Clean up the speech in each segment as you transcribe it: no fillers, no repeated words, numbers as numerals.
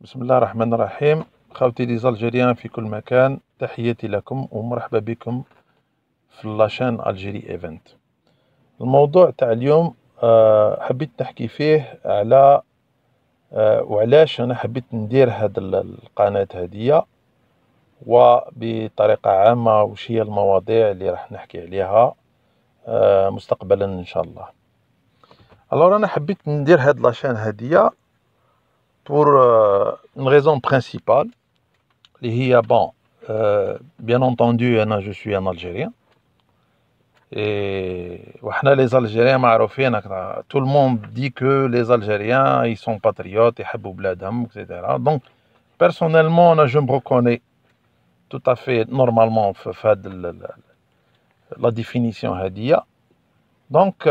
بسم الله الرحمن الرحيم. خوتي لي زالجيريان في كل مكان، تحياتي لكم ومرحبا بكم في لاشين الجيري ايفنت. الموضوع تاع اليوم حبيت نحكي فيه على وعلاش انا حبيت ندير هاد القناة هادية، وبطريقة عامة وش هي المواضيع اللي راح نحكي عليها مستقبلا ان شاء الله. الوغ انا حبيت ندير هاد لاشين هادية pour une raison principale اللي هي bon bien entendu أنا je suis un Algérien et وحنا les Algériens معروفين tout le monde dit que les Algériens ils sont patriotes يحبوا بلادهم etc. donc personnellement أنا je me reconnais tout à fait normalement في هاد la définition هادية. donc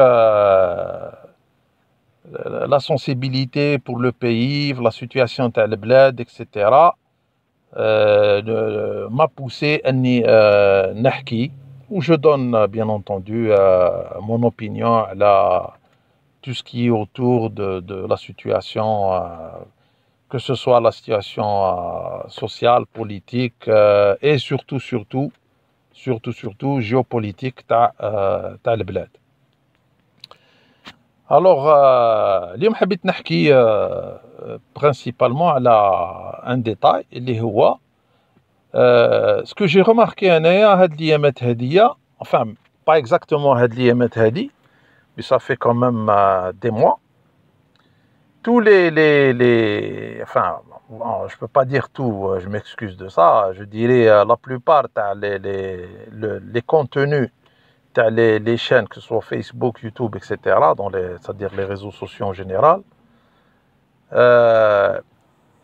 la sensibilité pour le pays, la situation تاع البلاد etc. m'a poussé à نحكي où je donne bien entendu mon opinion à tout ce qui est autour de la situation, que ce soit la situation sociale, politique et surtout géopolitique تاع البلاد. Alors اليوم حبيت نحكي principalement على un détail اللي هو ce que j'ai remarqué انايا هاد الايامات هادية، enfin pas exactement هاد الايامات هادي mais ça fait quand même des mois. tous les enfin bon, je peux pas dire tout, je m'excuse de ça, je dirais la plupart تاع les contenus تاع les chaînes, que ce soit Facebook, YouTube, etc., c'est-à-dire les réseaux sociaux en général,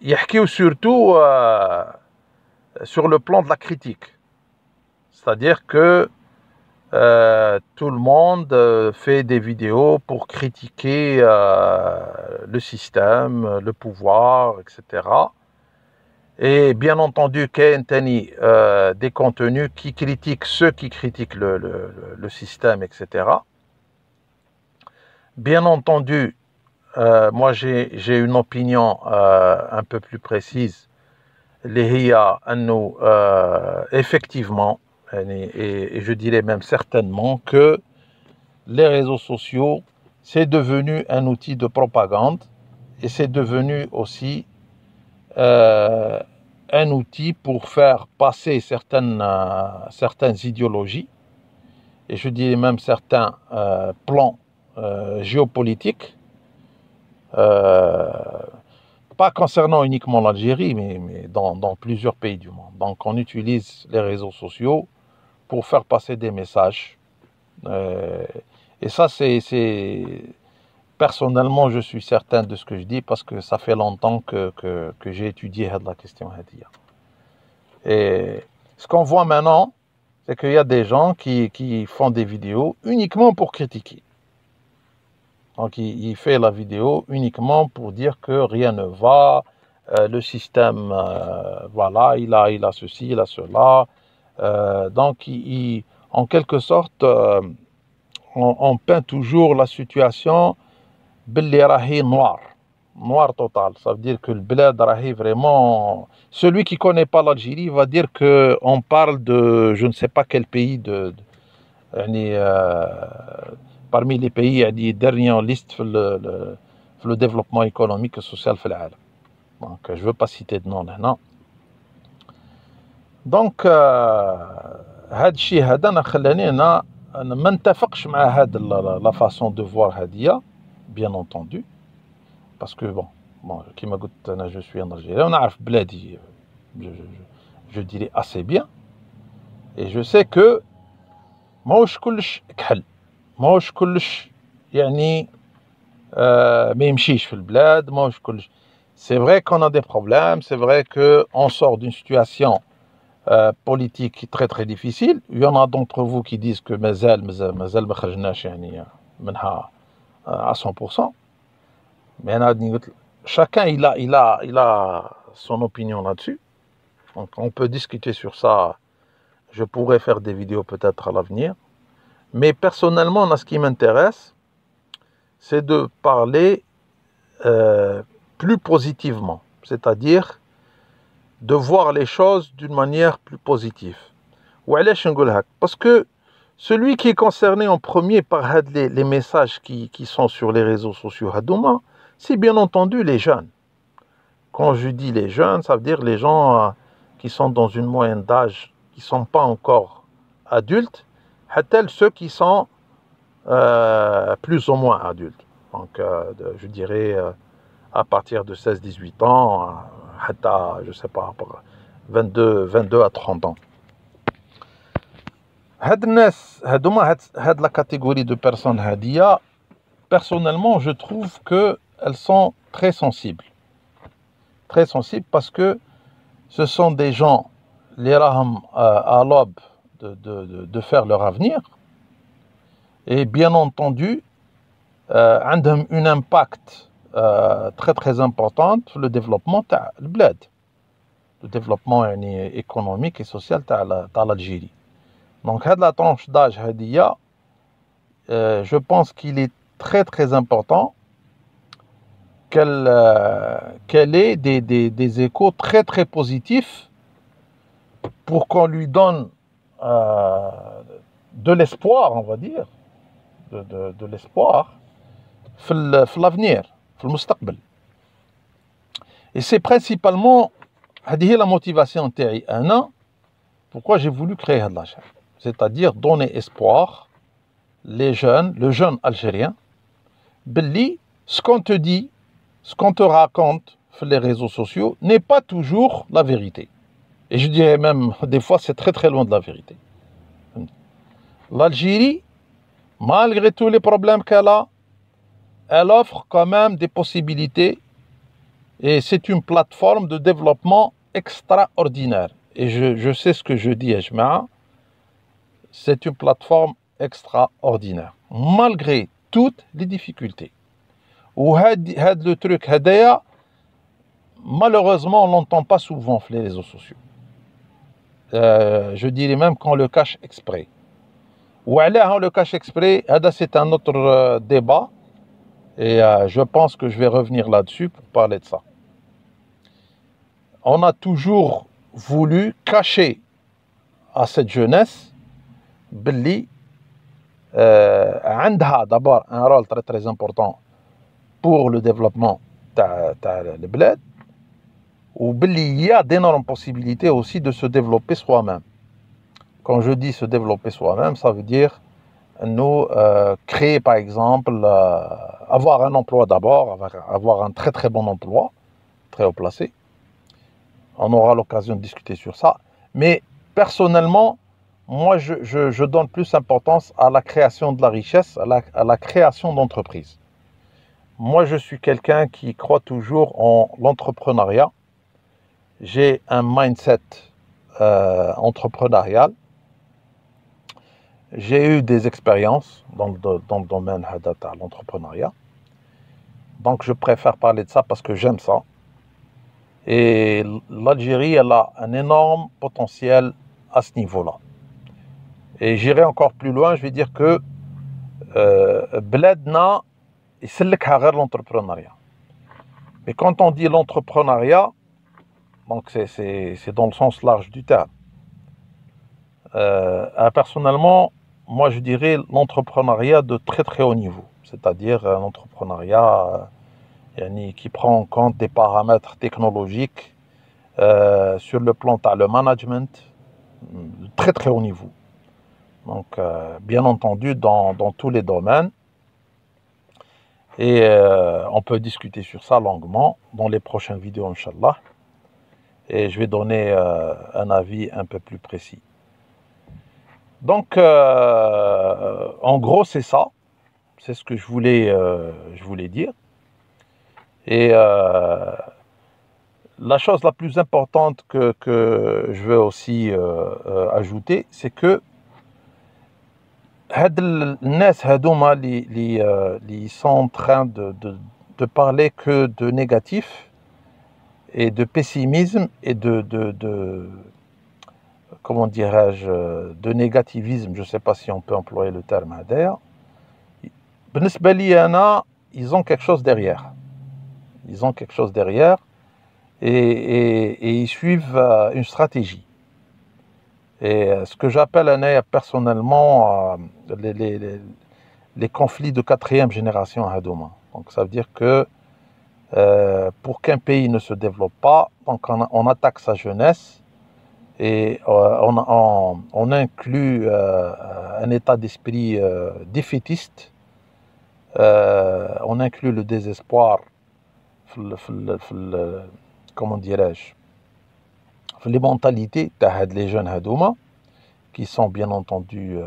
يحكيو surtout sur le plan de la critique. C'est-à-dire que tout le monde fait des vidéos pour critiquer le système, le pouvoir, etc. Et bien entendu, كاين تاني des contenus qui critiquent ceux qui critiquent le système, etc. Bien entendu, moi j'ai une opinion un peu plus précise اللي هي أنه effectivement et je dirais même certainement que les réseaux sociaux c'est devenu un outil de propagande et c'est devenu aussi un outil pour faire passer certaines idéologies et je dirais même certains plans géopolitiques, pas concernant uniquement l'Algérie, mais dans plusieurs pays du monde. Donc on utilise les réseaux sociaux pour faire passer des messages. Et ça, c'est personnellement, je suis certain de ce que je dis parce que ça fait longtemps que j'ai étudié la question Hadia. Et ce qu'on voit maintenant, c'est qu'il y a des gens qui font des vidéos uniquement pour critiquer. Donc il fait la vidéo uniquement pour dire que rien ne va, le système, voilà, il a ceci, il a cela. Donc en quelque sorte, on peint toujours la situation باللي راهي noir total. Ça veut dire que le bled راهي vraiment... Celui qui connaît pas l'Algérie va dire que on parle de je ne sais pas quel pays parmi les pays derniers en liste في le développement économique et social في العالم. Donc je veux pas citer de nom هنا. Donc هاد الشيء هذا أنا خلاني أنا ما نتفقش مع هاد la façon de voir هادية bien entendu parce que bon كيما قلت أنا je suis en Algérie ونعرف بلادي je dirais assez bien et je sais que ماهوش كلش كحل، ماهوش كلش يعني ما يمشيش في البلاد، ماهوش كلش. C'est vrai qu'on a des problèmes, c'est vrai qu'on sort d'une situation politique très très difficile. Il y en a d'entre vous qui disent que مازال ما خرجناش يعني منها à 100%. Mais chacun il a son opinion là-dessus. Donc on peut discuter sur ça. Je pourrais faire des vidéos peut-être à l'avenir. Mais personnellement, ce qui m'intéresse, c'est de parler plus positivement. c'est-à-dire de voir les choses d'une manière plus positive. Parce que celui qui est concerné en premier par les messages qui sont sur les réseaux sociaux, c'est bien entendu les jeunes. Quand je dis les jeunes, ça veut dire les gens qui sont dans une moyenne d'âge, qui ne sont pas encore adultes, ceux qui sont plus ou moins adultes. Donc, je dirais à partir de 16-18 ans, je ne sais pas, 22 à 30 ans. La catégorie de personnes hadia, personnellement, je trouve qu'elles sont très sensibles. Très sensibles parce que ce sont des gens, les raham à l'aube de faire leur avenir. Et bien entendu, ont un impact très très important sur le développement du bled, le développement économique et social de l'Algérie. Donc, la tranche d'âge hadia, je pense qu'il est très très important qu'elle ait des échos très très positifs pour qu'on lui donne de l'espoir, on va dire, de l'espoir في l'avenir, في المستقبل. Et c'est principalement la motivation تاعي أنا pourquoi j'ai voulu créer la chaîne, c'est-à-dire donner espoir le jeune algérien, belli, ce qu'on te dit, ce qu'on te raconte sur les réseaux sociaux n'est pas toujours la vérité. Et je dirais même, des fois, c'est très très loin de la vérité. L'Algérie, malgré tous les problèmes qu'elle a, elle offre quand même des possibilités et c'est une plateforme de développement extraordinaire. Et je sais ce que je dis, Ejma, c'est une plateforme extraordinaire, malgré toutes les difficultés. Ou le truc hadaya, malheureusement, on ne l'entend pas souvent sur les réseaux sociaux. Je dirais même qu'on le cache exprès. Ou on le cache exprès, c'est un autre débat. Et je pense que je vais revenir là-dessus pour parler de ça. On a toujours voulu cacher à cette jeunesse, Belli, a d'abord un rôle très très important pour le développement de bled, ou Belli, il y a d'énormes possibilités aussi de se développer soi-même. Quand je dis se développer soi-même, ça veut dire nous créer par exemple, avoir un emploi d'abord, avoir un très très bon emploi, très haut placé. On aura l'occasion de discuter sur ça. Mais personnellement, moi je donne plus d'importance à la création de la richesse, à la création d'entreprises. Moi je suis quelqu'un qui croit toujours en l'entrepreneuriat. J'ai un mindset entrepreneurial. J'ai eu des expériences dans le domaine de l'entrepreneuriat. Donc, je préfère parler de ça parce que j'aime ça. Et l'Algérie, elle a un énorme potentiel à ce niveau-là. Et j'irai encore plus loin, je vais dire que Bledna, c'est l'entrepreneuriat. Mais quand on dit l'entrepreneuriat, donc c'est dans le sens large du terme. Personnellement, moi je dirais l'entrepreneuriat de très très haut niveau, c'est-à-dire un entrepreneuriat qui prend en compte des paramètres technologiques sur le plan le management de très très haut niveau. Donc bien entendu dans tous les domaines. Et on peut discuter sur ça longuement dans les prochaines vidéos, Inch'Allah. Et je vais donner un avis un peu plus précis. Donc, en gros, c'est ça. C'est ce que je voulais dire. Et la chose la plus importante que je veux aussi ajouter, c'est que ils sont en train de parler que de négatif et de pessimisme et comment dirais-je, de négativisme, je ne sais pas si on peut employer le terme d'ailleurs. Ils ont quelque chose derrière. Ils ont quelque chose derrière. et ils suivent une stratégie. Et ce que j'appelle personnellement les conflits de quatrième génération à Hadouma. Donc ça veut dire que pour qu'un pays ne se développe pas, donc on attaque sa jeunesse et on inclut un état d'esprit défaitiste, on inclut le désespoir, comment dirais-je, les mentalités des jeunes Hadouma, qui sont bien entendu,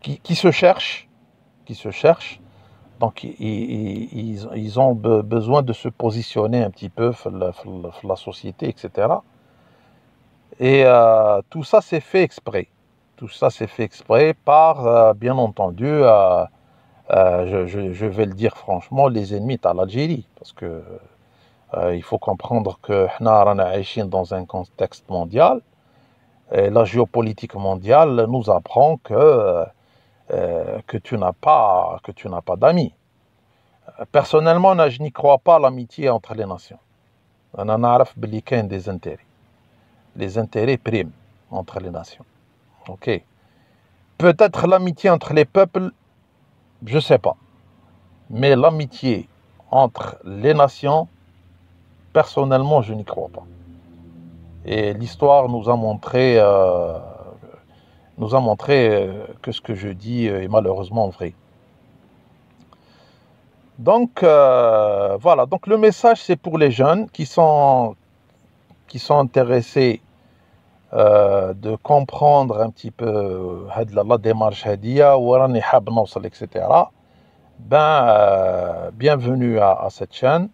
qui se cherchent, donc ils ont besoin de se positionner un petit peu dans la société, etc. Et tout ça c'est fait exprès. Tout ça c'est fait exprès par, bien entendu, je vais le dire franchement, les ennemis de l'Algérie. Parce que il faut comprendre que nous sommes dans un contexte mondial. Et la géopolitique mondiale nous apprend que tu n'as pas d'amis. Personnellement, je n'y crois pas à l'amitié entre les nations. On a des intérêts. Les intérêts priment entre les nations. Ok. Peut-être l'amitié entre les peuples, je ne sais pas. Mais l'amitié entre les nations, personnellement, je n'y crois pas. Et l'histoire nous a montré que ce que je dis est malheureusement vrai. Donc voilà, donc le message c'est pour les jeunes qui sont intéressés de comprendre un petit peu la démarche hadia ou etc. Bienvenue à cette chaîne.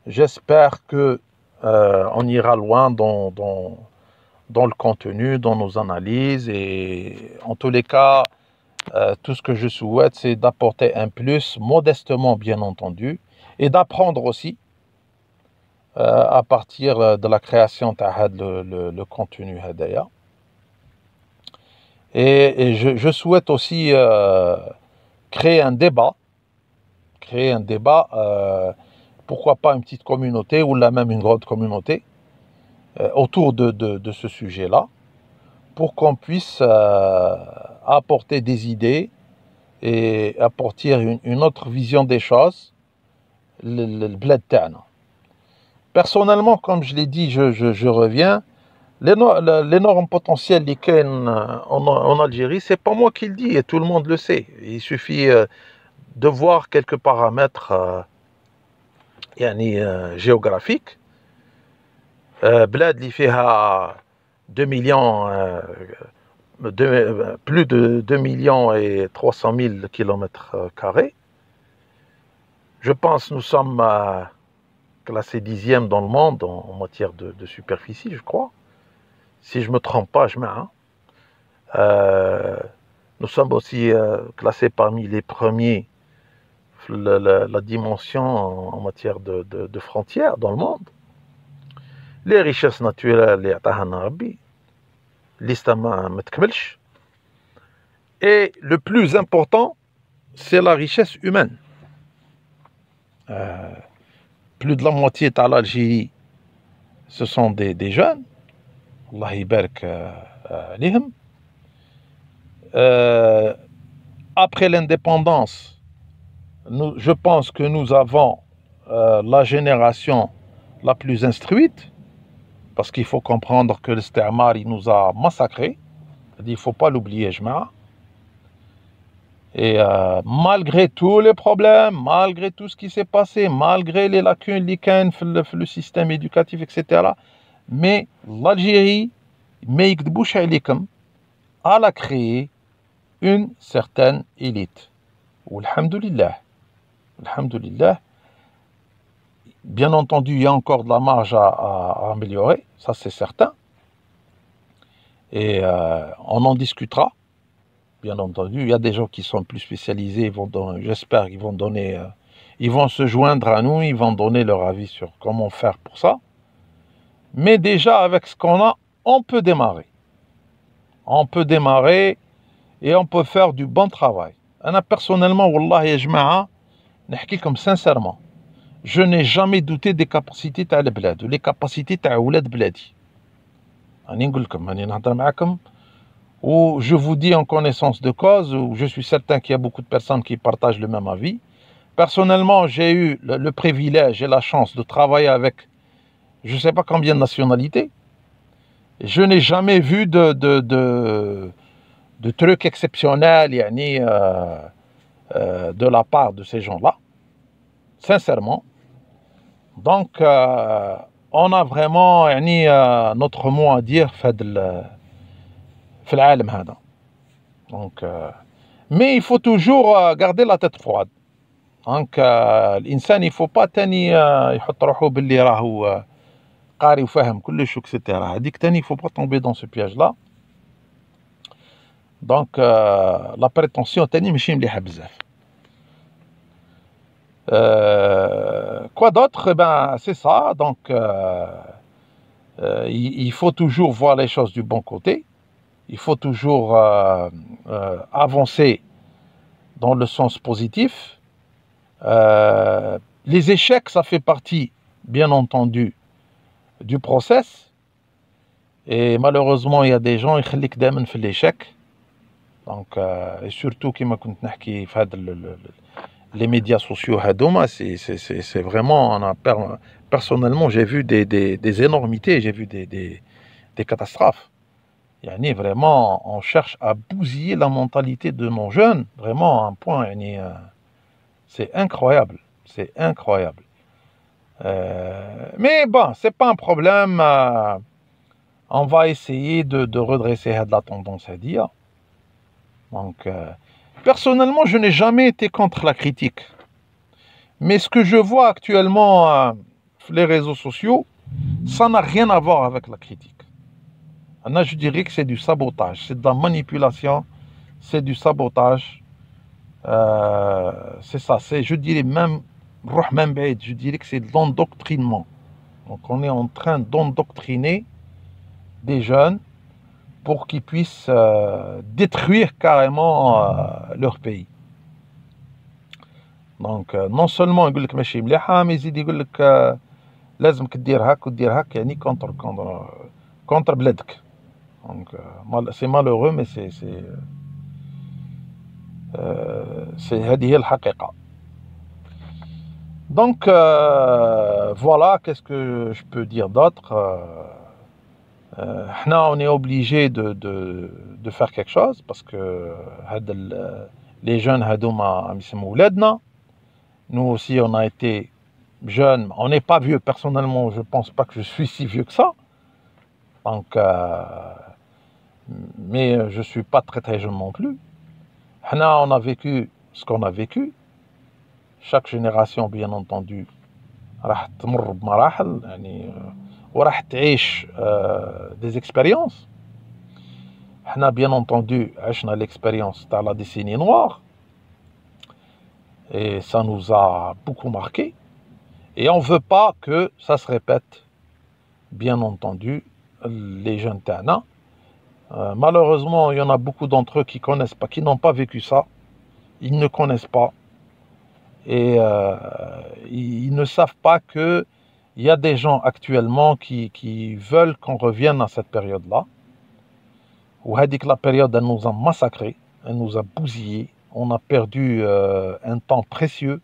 J'espère que on ira loin dans le contenu, dans nos analyses, et en tous les cas, tout ce que je souhaite, c'est d'apporter un plus, modestement bien entendu, et d'apprendre aussi à partir de la création de le contenu Hadaya. Et je souhaite aussi créer un débat, pourquoi pas une petite communauté ou même une grande communauté autour de ce sujet-là, pour qu'on puisse apporter des idées et apporter une autre vision des choses, le bled tana. Personnellement, comme je l'ai dit, je reviens, l'énorme potentiel qu'il y a en Algérie, c'est pas moi qui le dis, et tout le monde le sait. Il suffit de voir quelques paramètres géographiques. Bled li fiha 2 millions, plus de 2 millions et 300 000 km². Je pense que nous sommes classés 10e dans le monde en matière de superficie, je crois. Si je ne me trompe pas, nous sommes aussi classés parmi les premiers la dimension en matière de frontières dans le monde. Les richesses naturelles, les atahana rabbi, l'istama metkmelch. Et le plus important, c'est la richesse humaine. Plus de la moitié de l'Algérie, ce sont des jeunes. Allah yibarak lihem. Après l'indépendance, je pense que nous avons la génération la plus instruite, parce qu'il faut comprendre que le Stamar, il nous a massacrés. Il ne faut pas l'oublier, Jma'a. Et malgré tous les problèmes, malgré tout ce qui s'est passé, malgré les lacunes, le système éducatif, etc., mais l'Algérie, elle a créé une certaine élite. Alhamdulillah. Alhamdulillah. Bien entendu, il y a encore de la marge à améliorer, ça c'est certain. Et on en discutera. Bien entendu, il y a des gens qui sont plus spécialisés, j'espère qu'ils vont donner, ils vont se joindre à nous, ils vont donner leur avis sur comment faire pour ça. Mais déjà, avec ce qu'on a, on peut démarrer. On peut démarrer et on peut faire du bon travail. Personnellement, Wallah ya jma'a, nahki comme sincèrement, je n'ai jamais douté des capacités تاع البلاد ou les capacités تاع ولاد بلادي. راني نقول لكم راني نهضر معاكم où je vous dis en connaissance de cause, où je suis certain qu'il y a beaucoup de personnes qui partagent le même avis. Personnellement, j'ai eu le privilège et la chance de travailler avec je ne sais pas combien de nationalités. Je n'ai jamais vu de trucs exceptionnels de la part de ces gens-là, sincèrement. Donc, on a vraiment notre mot à dire في العالم هذا. Donc, mais il faut toujours garder la tête froide. Donc, الإنسان il faut pas تاني يحط روحه باللي راهو قاري وفاهم كلش وكسيتيرا. هذيك تاني il faut pas tomber dans ce piège-là. Donc, la prétention تاني ماشي مليحة بزاف. Quoi d'autre? Eh ben, c'est ça. Donc, il faut toujours voir les choses du bon côté. Il faut toujours avancer dans le sens positif. Les échecs, ça fait partie, bien entendu, du process. Et malheureusement, il y a des gens qui يخليك دائما في l'échec. Donc, et surtout كيما كنت نحكي في هذا les médias sociaux هذوما, c'est vraiment, personnellement, j'ai vu des énormités, j'ai vu des catastrophes. Yani vraiment, on cherche à bousiller la mentalité de nos jeunes, vraiment à un point, c'est incroyable, c'est incroyable. Mais bon, c'est pas un problème, on va essayer de redresser la tendance à dire. Donc, personnellement, je n'ai jamais été contre la critique. Mais ce que je vois actuellement sur les réseaux sociaux, ça n'a rien à voir avec la critique. Là, je dirais que c'est du sabotage, c'est de la manipulation, c'est du sabotage. C'est ça, je dirais même, je dirais que c'est de l'endoctrinement. Donc, on est en train d'endoctriner des jeunes pour qu'ils puissent détruire carrément leur pays. Donc, non seulement يقول لك ماشي مليحة, mais يزيد يقول لك لازمك دير هاك ودير هاك, يعني contre بلادك. Donc, c'est malheureux, mais هذه هي الحقيقة. Donc, voilà, qu'est-ce que je peux dire d'autre? On est obligé de faire quelque chose parce que les jeunes nous aussi on a été jeunes, on n'est pas vieux personnellement, je pense pas que je suis si vieux que ça, donc mais je suis pas très très jeune non plus. On a vécu ce qu'on a vécu. Chaque génération bien entendu راح تمر بمراحل وراح تعيش des expériences. Bien entendu, عشنا l'expérience dans la décennie noire et ça nous a beaucoup marqué et on veut pas que ça se répète. Bien entendu, les jeunes tana, malheureusement, il y en a beaucoup d'entre eux qui connaissent pas, qui n'ont pas vécu ça. Ils ne connaissent pas et ils ne savent pas que il y a des gens actuellement qui veulent qu'on revienne à cette période-là. Ou la période, elle nous a massacrés, elle nous a bousillés. On a perdu un temps précieux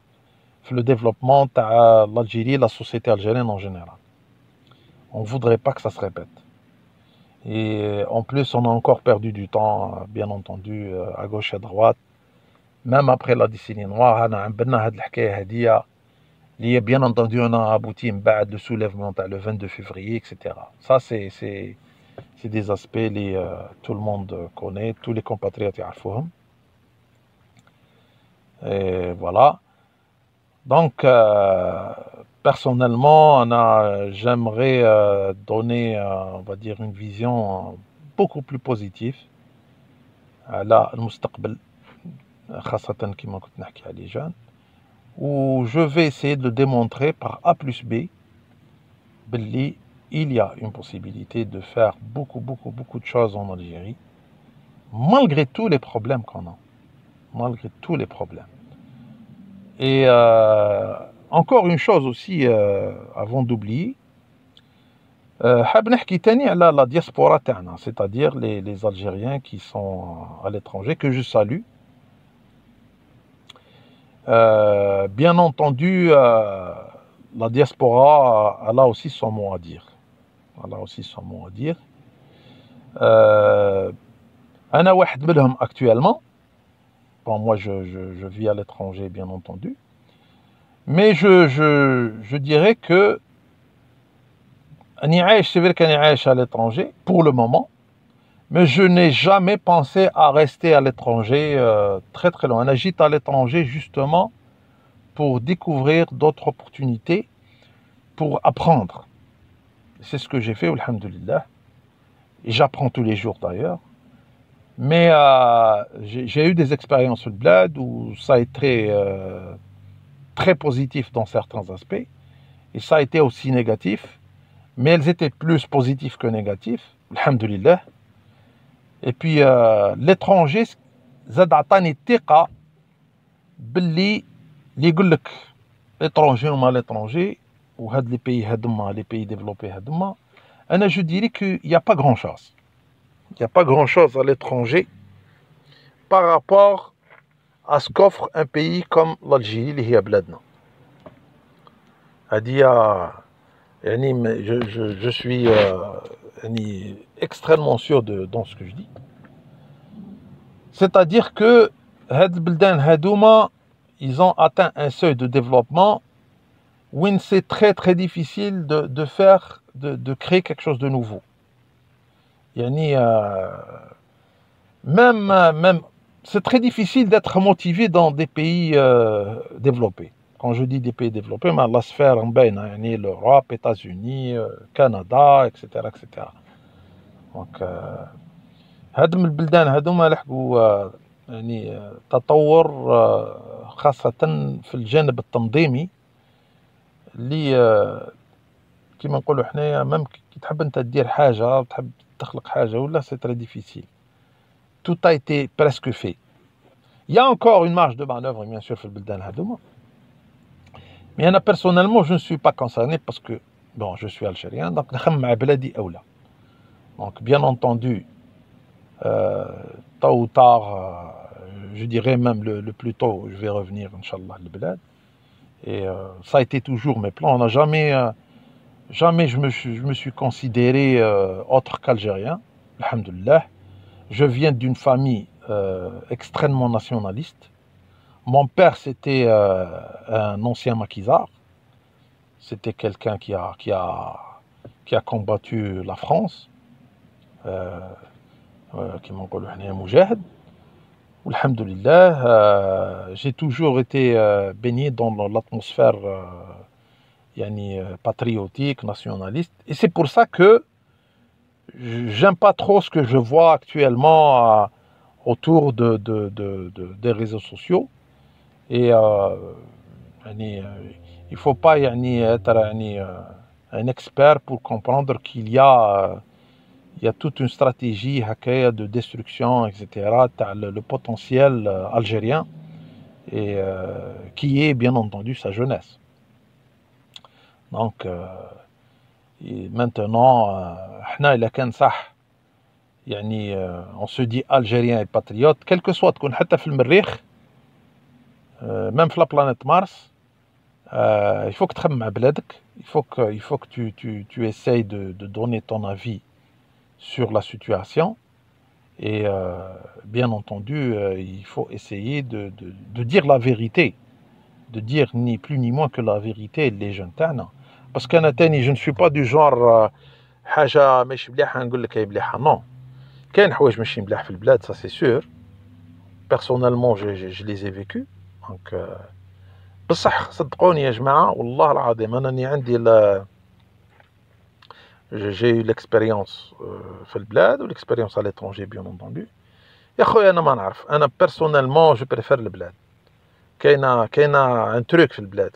sur le développement de l'Algérie et la société algérienne en général. On ne voudrait pas que ça se répète. Et en plus, on a encore perdu du temps, bien entendu, à gauche et à droite. Même après la décennie noire, bien entendu, on a abouti à le soulèvement le 22 février, etc. Ça, c'est des aspects tout le monde connaît, tous les compatriotes yarfouhum. Et voilà. Donc, personnellement, j'aimerais donner, on va dire, une vision beaucoup plus positive على المستقبل, خاصة كما كنت نحكي على les jeunes, où je vais essayer de le démontrer par A plus B, il y a une possibilité de faire beaucoup de choses en Algérie, malgré tous les problèmes qu'on a, malgré tous les problèmes. Et encore une chose aussi avant d'oublier, حاب نحكي تاني على la diaspora تاعنا, c'est-à-dire les Algériens qui sont à l'étranger, que je salue. Bien entendu, la diaspora, elle a aussi son mot à dire. Elle a aussi son mot à dire. أنا واحد منهم actuellement. Bon, moi, je vis à l'étranger, bien entendu. Mais je dirais que c'est vrai qu'Ani عايش à l'étranger, pour le moment, mais je n'ai jamais pensé à rester à l'étranger très très loin. J'étais à l'étranger justement pour découvrir d'autres opportunités, pour apprendre. C'est ce que j'ai fait, alhamdoulilah. Et j'apprends tous les jours d'ailleurs. Mais j'ai eu des expériences au bled où ça a été très positif dans certains aspects. Et ça a été aussi négatif. Mais elles étaient plus positives que négatives, alhamdoulilah. Et puis l'étranger, زاد عطاني الثقة باللي اللي يقول لك l'étranger وما l'étranger وهاد les pays هادما les pays développés هادما, أنا je dirais qu'il n'y a pas grand chose. Il n'y a pas grand chose à l'étranger par rapport à ce qu'offre un pays comme l'Algérie اللي هي بلادنا. هادي يعني je suis يعني extrêmement sûr dans ce que je dis. C'est-à-dire que هاد البلدان هادوما, ils ont atteint un seuil de développement où c'est très très difficile de faire, de créer quelque chose de nouveau. يعني même c'est très difficile d'être motivé dans des pays développés. Quand je dis des pays développés, la sphère يعني l'Europe, États-Unis, Canada, etc. etc. Donc هاد من البلدان هادوما لحقوا يعني تطور خاصة في الجانب التنظيمي اللي كيما نقولوا حنايا ميم كي تحب انت دير حاجة وتحب تخلق حاجة ولا c'est très difficile. Tout a été presque fait. Il y a encore une marge de manœuvre bien sûr في البلدان هادوما. Mais أنا personnellement je ne suis pas concerné parce que bon je suis algérien donc نخمم مع بلادي أولى. Donc bien entendu tôt ou tard, je dirais même le plus tôt, je vais revenir, Inch'Allah, le bled. Et ça a été toujours mes plans. On n'a jamais je me suis considéré autre qu'algérien, alhamdoulilah. Je viens d'une famille extrêmement nationaliste. Mon père, c'était un ancien maquisard. C'était quelqu'un qui a combattu la France. Qui m'ont connu un moujahid. Alhamdoulilah, j'ai toujours été baigné dans l'atmosphère patriotique, nationaliste. Et c'est pour ça que j'aime pas trop ce que je vois actuellement autour des réseaux sociaux. Et il faut pas être un expert pour comprendre qu'il y a toute une stratégie de destruction, etc., le potentiel algérien, et qui est bien entendu sa jeunesse. Donc, maintenant, on se dit algérien et patriote, quel que soit, même sur la planète Mars, il faut que tu il faut que tu essayes de donner ton avis sur la situation et bien entendu il faut essayer de dire la vérité, de dire ni plus ni moins que la vérité les jeunes تاعنا parce qu'أنا تاني je ne suis pas du genre حاجة ماشي مليحة نقول لك هي مليحة. non, كاين حوايج ماشي مليح في البلاد, ça c'est sûr. Personnellement je les ai vécus. donc بصح صدقوني يا جماعة والله العظيم أنني عندي j'ai eu l'expérience في البلاد l'expérience à l'étranger bien entendu. يا خويا أنا ما نعرف, أنا personnellement je préfère البلاد. كاينة un truc في البلاد,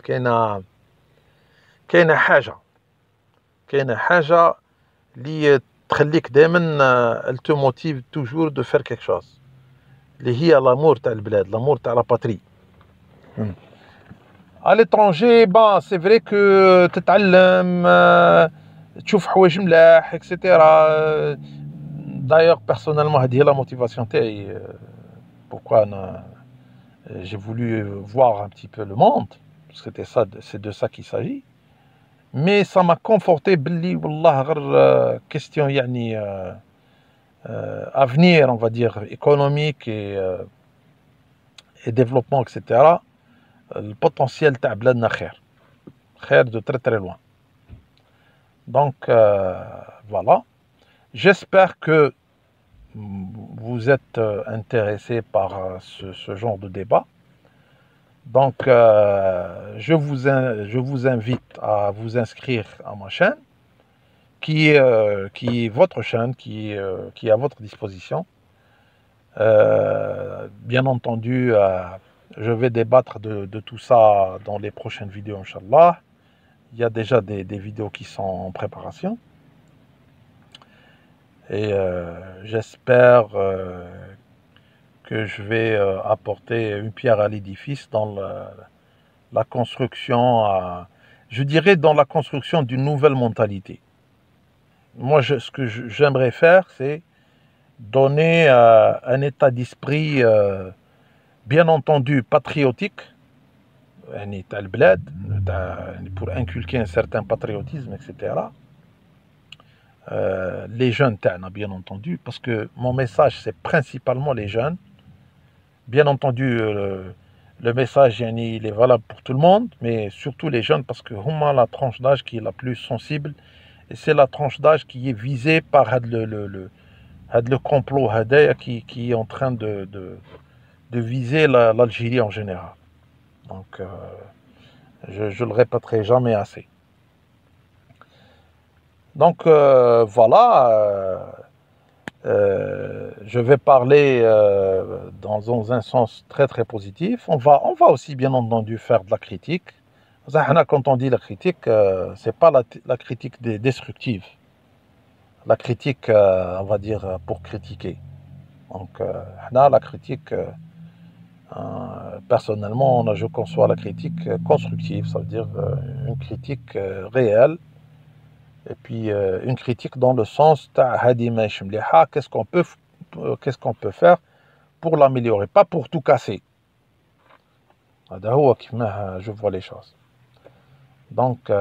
كاينة حاجة اللي تخليك دائما elle te motive toujours de faire quelque chose, اللي هي l'amour تاع البلاد, l'amour تاع la patrie. À l'étranger, bon, c'est vrai que تتعلم تشوف حوايج ملاح etc. D'ailleurs, personnellement, هذه هي la motivation تاعي pourquoi j'ai voulu voir un petit peu le monde, parce que c'est de ça qu'il s'agit. Mais ça m'a conforté باللي والله غير question يعني avenir, on va dire économique et développement etc. Le potentiel تاع بلادنا خير de très très loin. Donc voilà, j'espère que vous êtes intéressés par ce genre de débat. Donc je vous invite à vous inscrire à ma chaîne qui est votre chaîne, qui est à votre disposition. Bien entendu, je vais débattre de tout ça dans les prochaines vidéos, Inch'Allah. Il y a déjà des vidéos qui sont en préparation. Et j'espère que je vais apporter une pierre à l'édifice dans la construction, je dirais dans la construction d'une nouvelle mentalité. Moi, ce que j'aimerais faire, c'est donner un état d'esprit, bien entendu, patriotique, pour inculquer un certain patriotisme, etc. Les jeunes, bien entendu, parce que mon message, c'est principalement les jeunes. Bien entendu, le message, il est valable pour tout le monde, mais surtout les jeunes, parce que la tranche d'âge qui est la plus sensible, et c'est la tranche d'âge qui est visée par le complot qui est en train de viser l'Algérie en général. Donc, je le répéterai jamais assez. Donc, voilà, je vais parler dans un sens très très positif. On va aussi bien entendu faire de la critique. Quand on dit la critique, c'est pas la critique destructive. La critique, on va dire, pour critiquer. Donc, la critique, personnellement, je conçois la critique constructive, ça veut dire une critique réelle, et puis une critique dans le sens qu'est-ce qu'on peut faire pour l'améliorer, pas pour tout casser. Je vois les choses. Donc,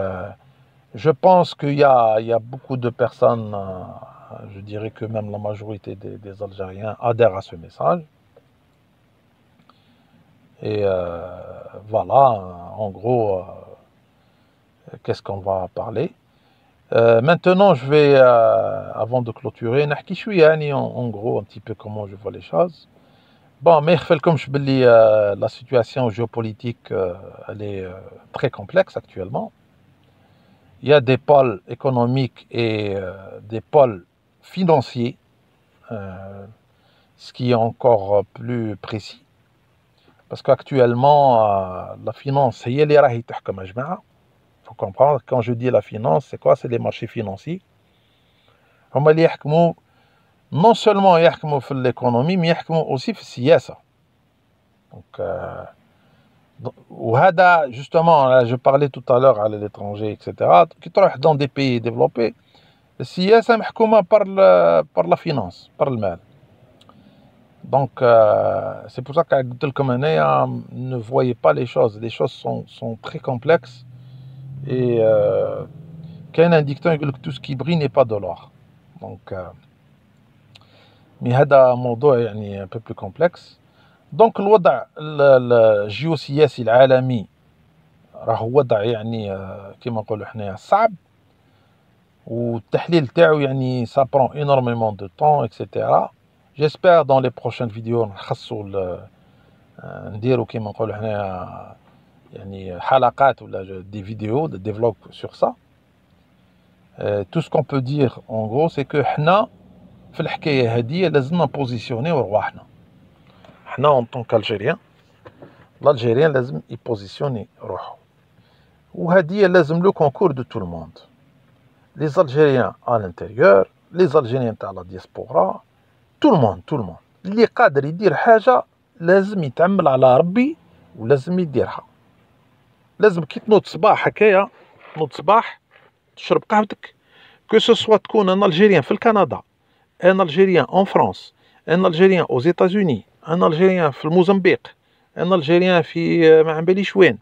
je pense qu'il y a beaucoup de personnes, je dirais que même la majorité des Algériens adhèrent à ce message. Et voilà, en gros, qu'est-ce qu'on va parler. Maintenant, je vais, avant de clôturer, en gros, un petit peu comment je vois les choses. Bon, mais comme je dis, la situation géopolitique, elle est très complexe actuellement. Il y a des pôles économiques et des pôles financiers, ce qui est encore plus précis. Parce qu'actuellement, la finance, c'est elle qui تحكم يا جماعة. Il faut comprendre, quand je dis la finance, c'est quoi? C'est les marchés financiers. هما اللي يحكموا non seulement يحكموا في l'économie, mais يحكموا aussi في السياسة. Donc, وهذا justement, je parlais tout à l'heure à l'étranger, etc. Qui تروح dans des pays développés, السياسة محكومة par la finance, par le mal. Donc, c'est pour ça que ne voyez pas les choses. Les choses sont très complexes. Et كاين un dicton يقول لك tout ce qui brille n'est pas de l'or. Donc, mais هذا موضوع يعني un peu plus complexe. Donc الوضع الجيوسياسي العالمي راهو وضع يعني كما نقولوا حنايا صعب, والتحليل تاعو يعني ça prend énormément de temps, etc. J'espère dans les prochaines vidéos نخصوا نديروا كما نقولوا حنايا يعني حلقات ولا des vidéos de développe sur ça. Tout ce qu'on peut dire en gros c'est que حنا في الحكايه هذه لازمنا نبوزيسيونيو رواحنا. حنا en tant qu'Algérien, l'Algérien لازم يبوزيسيوني روحه, وهذه لازم le concours de tout le monde. Les Algériens à l'intérieur, les Algériens تاع la diaspora, tout le monde. اللي قادر يدير حاجه لازم يتعمل على ربي ولازم يديرها. لازم كي تنوض صباح هكايا، تنوض صباح تشرب قهوتك، كو سو سوا تكون ان الجيريان في الكندا، ان الجيريان اون فرانس، ان الجيريان اوز ايتازوني، ان الجيريان في الموزمبيق، ان الجيريان في ما عم باليش وين،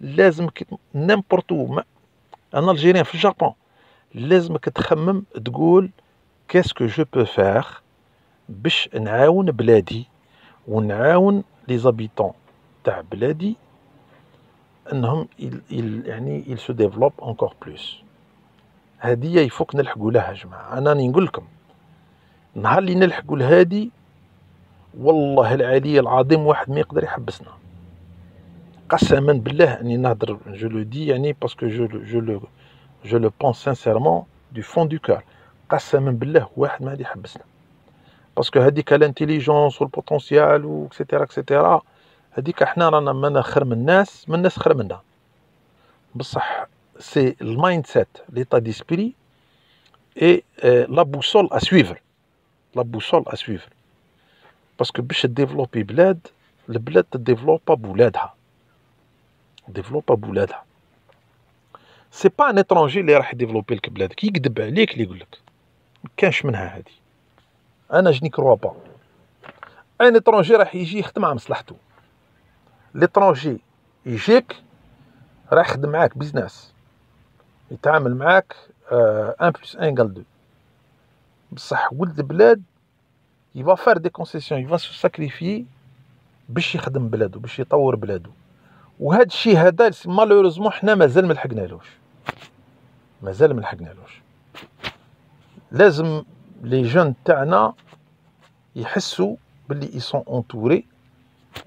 لازم نيمبورتو، ان الجيريان في الجابون، لازمك تخمم تقول كاسكو جو بو فير باش نعاون بلادي ونعاون لي زابيتون تاع بلادي انهم يعني يل سو ديفلوب انكور بلوس. هادي يفوك نلحقوا لها جماعه. انا نقول لكم نهار اللي نلحقوا لهادي والله العلي العظيم واحد ما يقدر يحبسنا. قسما بالله اني نهضر جو لو دي يعني باسكو جو لو بونس سانسيرمون دو فون دو كور. قسما بالله واحد ما غادي يحبسنا، باسكو هذيك الانتيليجونس والبوتونسيال و اكسيتيرا اكسيتيرا هذيك احنا رانا مانا خير من الناس، من الناس خير منا، بصح سي المايند سيت ليتا ديسبري اي لا بوسول ا سويفر، لا بوسول ا سويفر. باسكو باش ديفلوبي بلاد، البلاد تديفلوبا بولادها، ديفلوبا بولادها. سي با ان اترونجي اللي راح يديفلوبي لك بلادك، يكذب عليك اللي يقول لك، ما كانش منها هذه. انا جني كروا با ان اترونجي راح يجي يخدم على مصلحته. ليترونجي يجيك راح يخدم معاك بيزنس، يتعامل معاك 1 + 1 = 2. بصح ولد بلاد يبا فار دي كونسيسيون، يبا سو ساكريفي باش يخدم بلادو، باش يطور بلادو. وهذا الشيء هذا مالوروزمون حنا مازال ما لحقنالوش، مازال ما لحقنالوش. لازم لي جون تاعنا يحسوا باللي يسون اونتوري،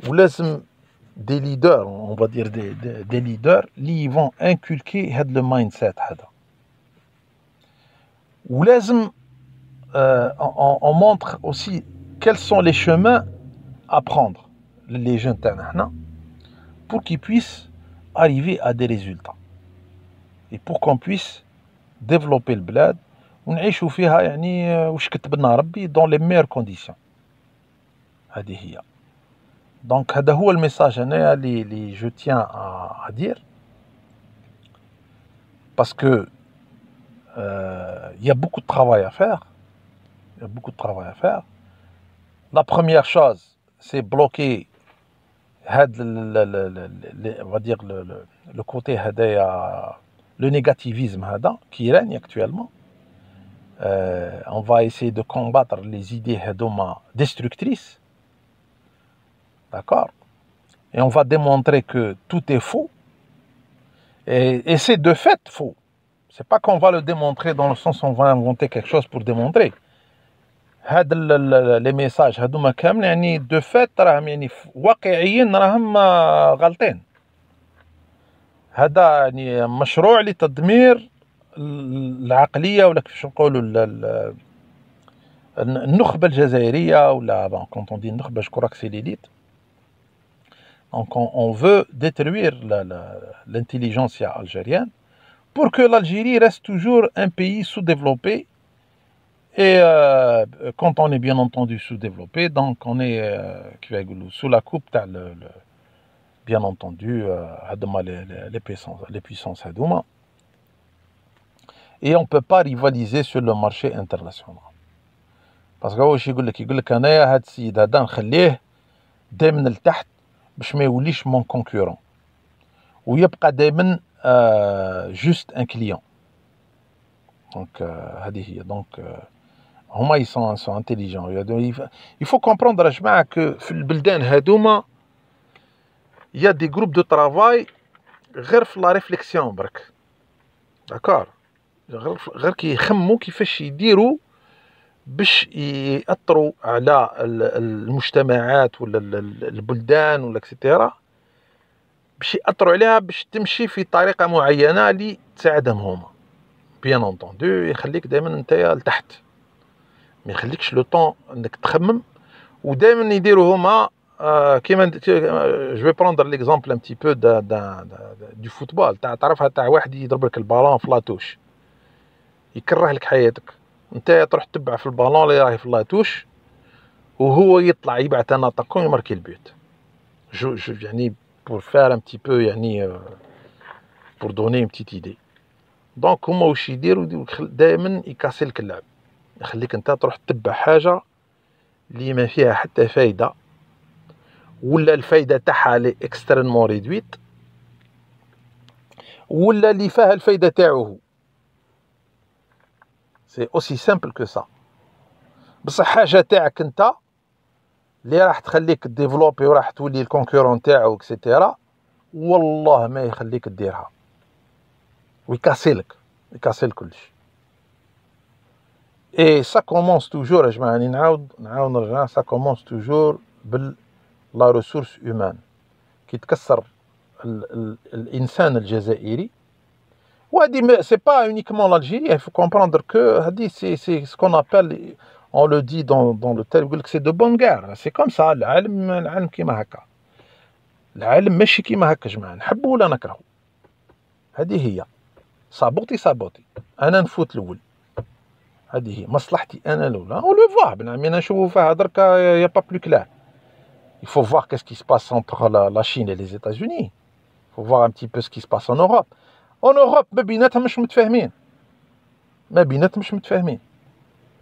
ولازم دي ليدر اون va dire دي ليدر اللي يفون انكولكي هاد لو مايند سيت هذا. ولازم on montre aussi quels sont les chemins à prendre les jeunes تاعنا حنا pour qu'ils puissent arriver à des résultats et pour qu'on puisse développer البلاد ونعيشوا فيها يعني واش كتب لنا ربي dans les meilleures conditions. هذه هي. دونك هذا هو الميساج هنايا اللي جو تيان à dire parce que il y a beaucoup de travail à faire. Il y a beaucoup de travail à faire. La première chose, c'est bloquer on va dire le côté le négativisme qui règne actuellement. On va essayer de combattre les idées destructrices. D'accord? Et on va démontrer que tout est faux. Et c'est de fait faux. C'est pas qu'on va le démontrer dans le sens où on va inventer quelque chose pour démontrer. Les messages هذوما كامل يعني دو فات راهم يعني واقعيا راهم غلطين. هذا يعني مشروع لتدمير العقليه ولا كيفاش نقولوا النخبه الجزائريه ولا كونت اون دي النخبه جو كروك سي ليليت. دونك اون فو ديتروير l'intelligentsia algérienne pour que l'Algérie reste toujours un pays sous-développé. Et quand on est bien entendu sous-développé, donc on est sous la coupe, bien entendu, les puissances. Et on ne peut pas rivaliser sur le marché international. Parce que يقول لك انايا هاد السيد هذا نخليه دائما لتحت باش ما يوليش مون كونكورون ويبقى دائما جوست ان كليون. دونك هذه هي. دونك هما ils sont intelligents. Il faut comprendre يا جماعه que في البلدان هذوما il y a des groupes de travail غير في لا ريفليكسيون برك. داكور؟ غير كيخمموا كيفاش يديروا باش يأثروا على المجتمعات ولا البلدان ولا اكسيتيرا، باش يأثروا عليها باش تمشي في طريقه معينه اللي تساعدهم هما. بيان اونطوندو يخليك دائما نتايا لتحت، ما يخليكش لو طون انك تخمم. ودائما يديروا هما كيما جو في بروندر ليكزامبل ان بتي بو دو فوتبول. تعرفها تاع واحد يضرب لك البالون في لاتوش يكره لك حياتك، انت تروح تتبع في البالون اللي راهي في لاتوش وهو يطلع يبعث ان اتاكون يماركي البيوت. جو يعني بور فار ان بتي بو يعني بور دوني اون بتيت ايدي. دونك هما واش يديروا دائما يكاسي لك اللعب، يخليك انت تروح تتبع حاجه اللي ما فيها حتى فايده، ولا الفايده تاعها لي اكستريمون ريدويت، ولا اللي فيها الفايده تاعو هو. سي اوسي سامبل كو سا. بصح حاجه تاعك انت اللي راح تخليك ديفلوبي وراح تولي الكونكورون تاعو اكسيتيرا، والله ما يخليك ديرها، ويكاسيلك كلشي. اي سا كومونس توجور يا جماعه، راني نعاود نرجع، سا كومونس توجور بال لا ريسورس هيومان. كي تكسر الانسان الجزائري، وهادي سي با اونيكمون l'Algérie, il faut comprendre que هادي c'est ce qu'on appelle, on le dit dans le terme, يقول لك c'est de bonne guerre, c'est comme ça. العالم كيما هكا، العالم ماشي كيما هكا جماعه، نحبو ولا نكرهو، هذه هي صابوتي انا نفوت الاول، هذه هي مصلحتي انا الاولى. اون لو فوا بنعمي نشوفو فيها دركا، يا با بلو كلار. il faut voir qu'est-ce qui se passe entre la Chine et les États-Unis. il faut voir un petit peu ce qui se passe en Europe. En Europe ما بيناتهم مش متفاهمين.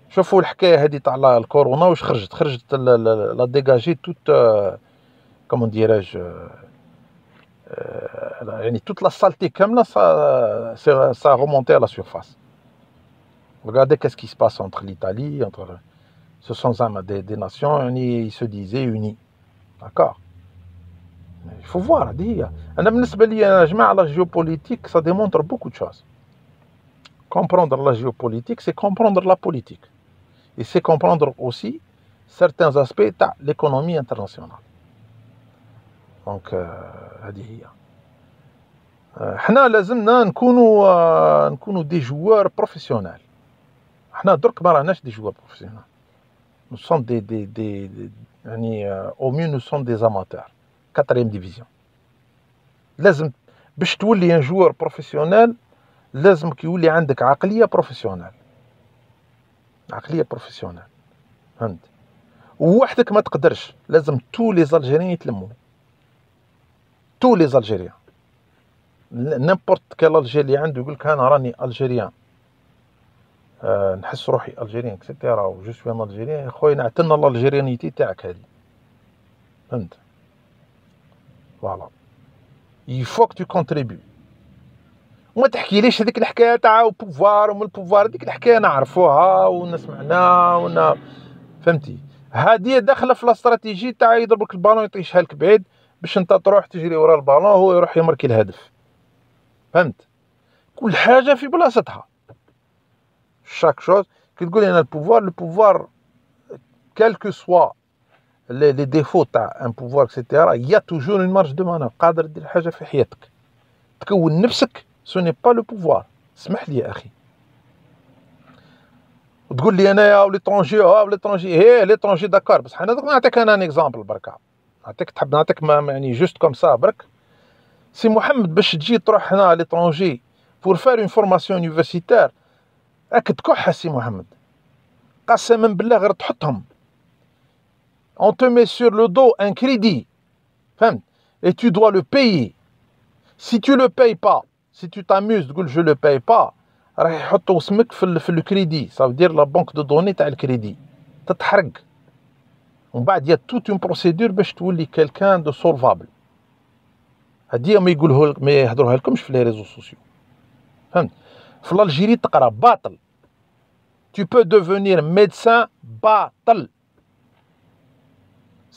شوفوا الحكايه هذه تاع الكورونا واش خرجت لا ديجاجي توت، كومون ديراج، يعني توت لا سالتي كامله ça remonté à la surface. Regardez qu'est-ce qui se passe entre l'Italie, entre ce sont des nations, يعني ils se disaient unis. D'accord. Il faut voir هذه هي. انا بالنسبه لي يا جماعه لا جيوبوليتيك ça démontre beaucoup de choses. Comprendre la géopolitique, c'est comprendre la politique. Et c'est comprendre aussi certains aspects de l'économie internationale. Donc, هذه هي. حنا لازمنا نكونوا دي جوار بروفيسيونال. حنا درك ما راناش دي جوار بروفيسيونال. Nous sommes des يعني au mieux nous sommes des amateurs. 4e division. لازم باش تولي ان جوار بروفيسيونال لازمك يولي عندك عقليه بروفيسيونال. فهمت؟ ووحدك ما تقدرش، لازم تو لي زالجيريان يتلموا، تو لي زالجيريان. نيمبورت كال الجيري عنده يقول لك انا راني الجيريان، نحس روحي الجيريان اكسيتيرا و جو سوي ان الجيريان. خويا نعتلنا الالجيريانيتي تاعك هذه، فهمت؟ فوالا il faut que tu contribues. وما تحكيليش هذيك الحكايه تاع بوفوار ومن البوفوار، هذيك الحكايه نعرفوها ونسمعناها فهمتي؟ هذه داخله في الاستراتيجي تاع يضربك البالون يطيشها لك بعيد باش انت تروح تجري ورا البالون هو يروح يمركي الهدف، فهمت؟ كل حاجه في بلاصتها. شاك شوز كي تقولي انا البوفوار كال كو سوا لي ديفو تاع ان بوفوار اكسيتيرا، يا توجور اون مارج دو مانوفر. قادر دير حاجه في حياتك تكون نفسك، سو ني با لو بوفوار. اسمح لي يا اخي، وتقول لي انايا وليترونجي هي ليترونجي داكار، بصح انا دوك نعطيك انا ان اكزامبل بركا، تحب نعطيك ما يعني جوست كوم سا برك. سي محمد باش تجي تروح هنا ليترونجي بور فار اون فورماسيون يونيفرسيتير، راك تكح سي محمد، قسما بالله غير تحطهم on te met sur le dos un crédit، فهمت؟ et tu dois le payer. si tu le payes pas، si tu t'amuses تقول je le paye pas، راح يحطوا اسمك في الكريدي، صافدير لا بنك دو دوني تاع الكريدي تتحرق، ومن بعد يا توت اون بروسيدور باش تولي كالكان دو سولفابل. هادي ما يقولوه ما يهضروها لكمش في لي ريزو سوسيو، فهمت؟ في الجيري تقرا باطل، tu peux devenir médecin باطل.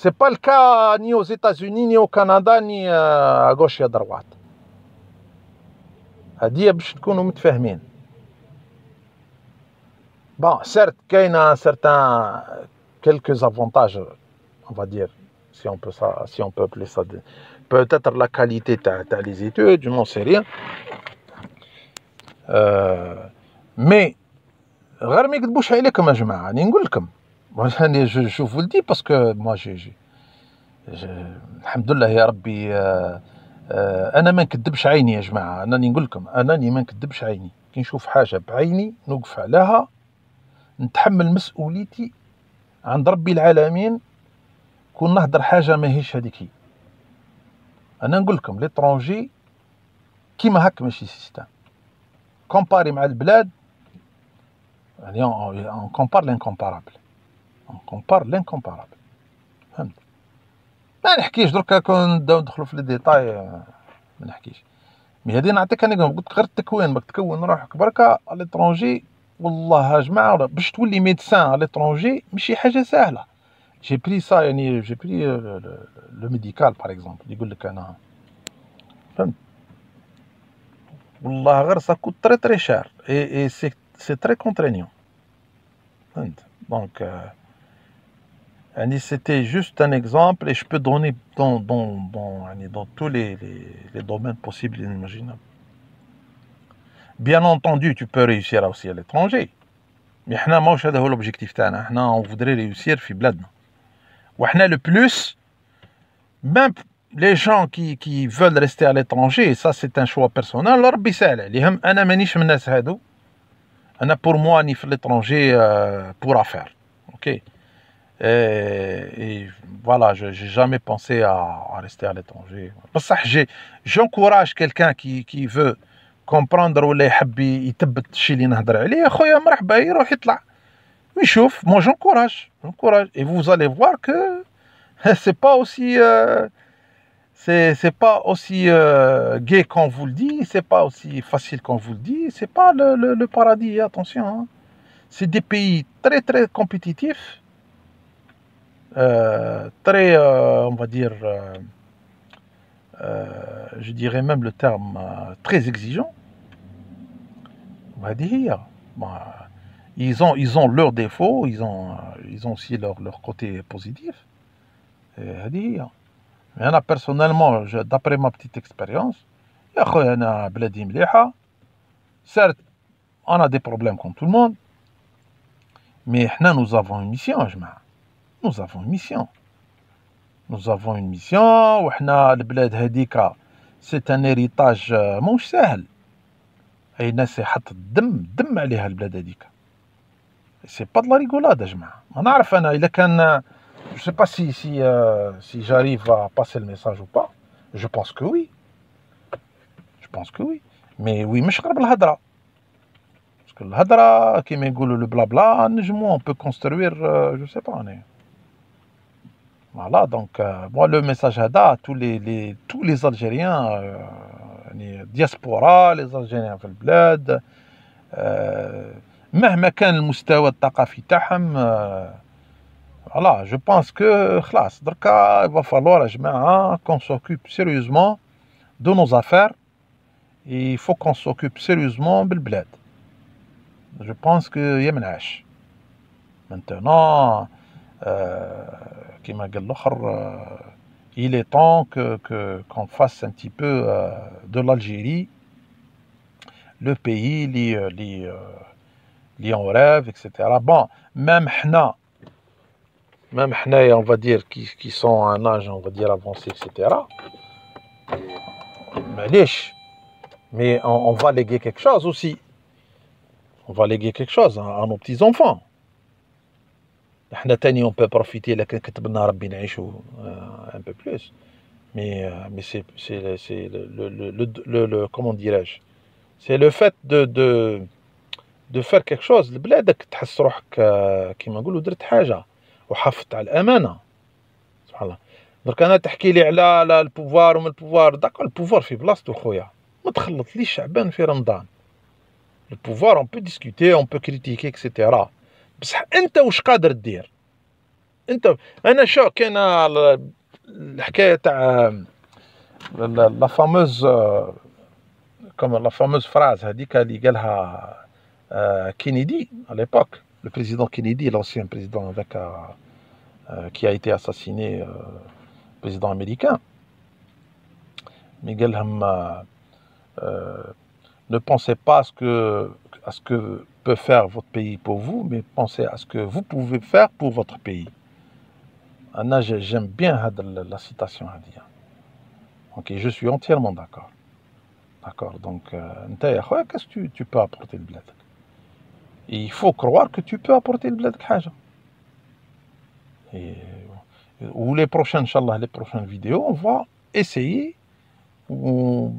c'est pas le cas ni aux États-Unis ni au Canada ni à gauche يا droite. هادي باش تكونوا متفاهمين. Bon, certes, il y a quelques avantages, on va dire, si on peut appeler ça. Peut-être la qualité des études, je n'en sais rien. Mais, غير ما يكذبوش عليكم يا جماعة، راني نقول لكم، je vous le dis parce que moi الحمد لله يا ربي، أنا ما نكذبش عيني يا جماعة، أنني نقول لكم أنني ما نكذبش عيني، كي نشوف حاجة بعيني نوقف عليها، نتحمل مسؤوليتي عند ربي العالمين. كون نهضر حاجه ماهيش هذيك هي. انا نقول لكم ليترونجي كيما هاك ماشي سيستم. كومباري مع البلاد، يعني اون كومبار لانكومبارابل، اون كومبار لانكومبارابل، فهمت؟ ما نحكيش دركا كون نبداو ندخلو في لي ديتاي ما نحكيش. مي هادي نعطيك انا قلت غير التكوين، باك تكون روحك بركا على ليترونجي. والله يا جماعه باش تولي ميدسان على ليترونجي ماشي حاجه سهله. جي بري سا، يعني جي بري لو ميديكال باغ اكزومبل، يقول لك انا فهمت. والله غير سا كوت تري تري شار اي سي تري كونترينيون، فهمت. دونك يعني c'était juste un exemple et je peux donner dans tous les domaines possibles et inimaginables. Bien entendu, tu peux réussir aussi à l'étranger. Mais حنا ماهوش هذا هو l'objectif تاعنا. حنا on voudrait réussir في بلادنا. وحنا le plus, même les gens qui veulent rester à l'étranger, ça c'est un choix personnel, ربي يسهل عليهم. أنا مانيش من الناس هادو. أنا pour moi راني في l'étranger pour affaire. OK. Et voilà, j'ai jamais pensé à rester à l'étranger. J'encourage quelqu'un qui veut comprendre ولا يحب يثبت الشيء اللي نهضر عليه. اخويا مرحبا يروح يطلع ويشوف. Moi j'encourage. Et vous allez voir que c'est pas aussi c'est pas aussi gai qu'on vous le dit, c'est pas aussi facile qu'on vous le dit, c'est pas le paradis, attention, hein. C'est des pays très très compétitifs. Très, on va dire, je dirais même le terme très exigeant. On va dire, ils ont leurs défauts, ils ont aussi leur côté positif. Mais أنا personnellement, d'après ma petite expérience, يا خويا أنا بلادي مليحة. Certes, on a des problèmes comme tout le monde, mais حنا nous avons une mission يا جماعة. Nous avons une mission. Nous avons une mission. وحنا البلاد هذيك c'est un héritage ماهوش ساهل. أي ناس يحط الدم عليها البلاد هذيك. C'est pas de la rigolade يا جماعة. ما نعرف أنا إلا كان je sais pas si j'arrive à passer le message ou pas. Je pense que oui. Je pense que oui. Mais oui مش غير بالهضرة. Parce que الهضرة كيما يقولوا le blabla نجمو on peut construire je sais pas أنا. Voilà, donc moi le message هذا tous les Algériens يعني diaspora, les Algériens في البلاد مهما كان المستوى الثقافي تاعهم. voilà, je pense que خلاص دركا il va falloir يا جماعة qu'on s'occupe sérieusement de nos affaires et il faut qu'on s'occupe sérieusement بالبلاد. Je pense que يا منعش maintenant كما قال الآخر il est temps qu'on fasse un petit peu de l'Algérie le pays li on rêve, etc. Bon, même on va dire qui sont à un âge on va dire avancé, etc. Mais on va léguer quelque chose aussi. On va léguer quelque chose à nos petits enfants. احنا تاني on peut profiter لكن كتب لنا ربي نعيشوا un peu plus. Mais c'est le comment dirais-je, c'est le fait de faire quelque chose لبلادك تحس روحك كيما نقولوا درت حاجة وحافظت على الأمانة. سبحان الله. درك أنا تحكي لي على البوفوار ومن البوفوار، داكور البوفوار في بلاصتو خويا، ما تخلط ليش شعبان في رمضان. البوفوار on peut discuter on peut critiquer etc. بصح أنت واش قادر دير؟ أنت أنا شو كاين الحكاية تاع لا فاموز كوم لا فاموز فراز هذيك اللي قالها كينيدي à l'époque, le président Kennedy, l'ancien président avec qui a été assassiné, président américain. Mais قال لهم ne pensez pas à ce que peut faire votre pays pour vous, mais pensez à ce que vous pouvez faire pour votre pays. Anna, j'aime bien la citation هذه. Ok, je suis entièrement d'accord. D'accord, donc qu'est-ce que tu peux apporter لبلادك? Il faut croire que tu peux apporter لبلادك حاجة. Ou les prochaines, Inch'Allah, les prochaines vidéos, on va essayer on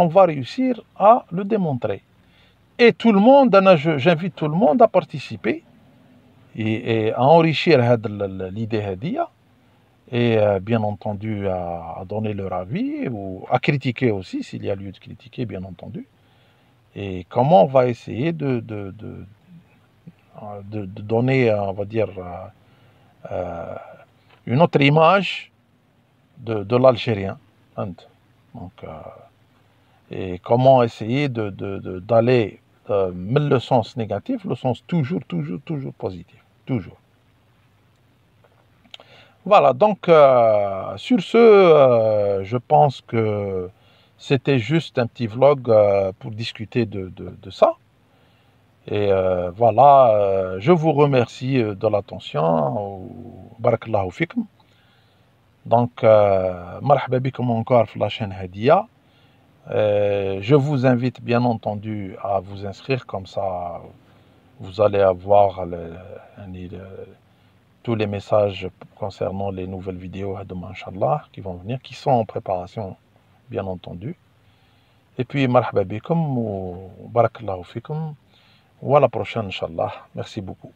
va réussir à le démontrer. Et tout le monde, j'invite tout le monde à participer et à enrichir l'idée hadia, et bien entendu à donner leur avis ou à critiquer aussi s'il y a lieu de critiquer, bien entendu. Et comment on va essayer de donner, on va dire, une autre image de l'Algérien. Donc, et comment essayer d'aller le sens négatif, le sens toujours positif. Toujours. Voilà, donc sur ce, je pense que c'était juste un petit vlog pour discuter de ça. Et voilà, je vous remercie de l'attention. Barakallahu fikum. Donc, marhaba bikum encore sur la chaîne Hadia. Je vous invite bien entendu à vous inscrire, comme ça vous allez avoir tous les messages concernant les nouvelles vidéos Inch'Allah qui vont venir, qui sont en préparation bien entendu. Et puis marhaba bikum ou barakallahu fikum. Ou à la prochaine Inch'Allah. Merci beaucoup.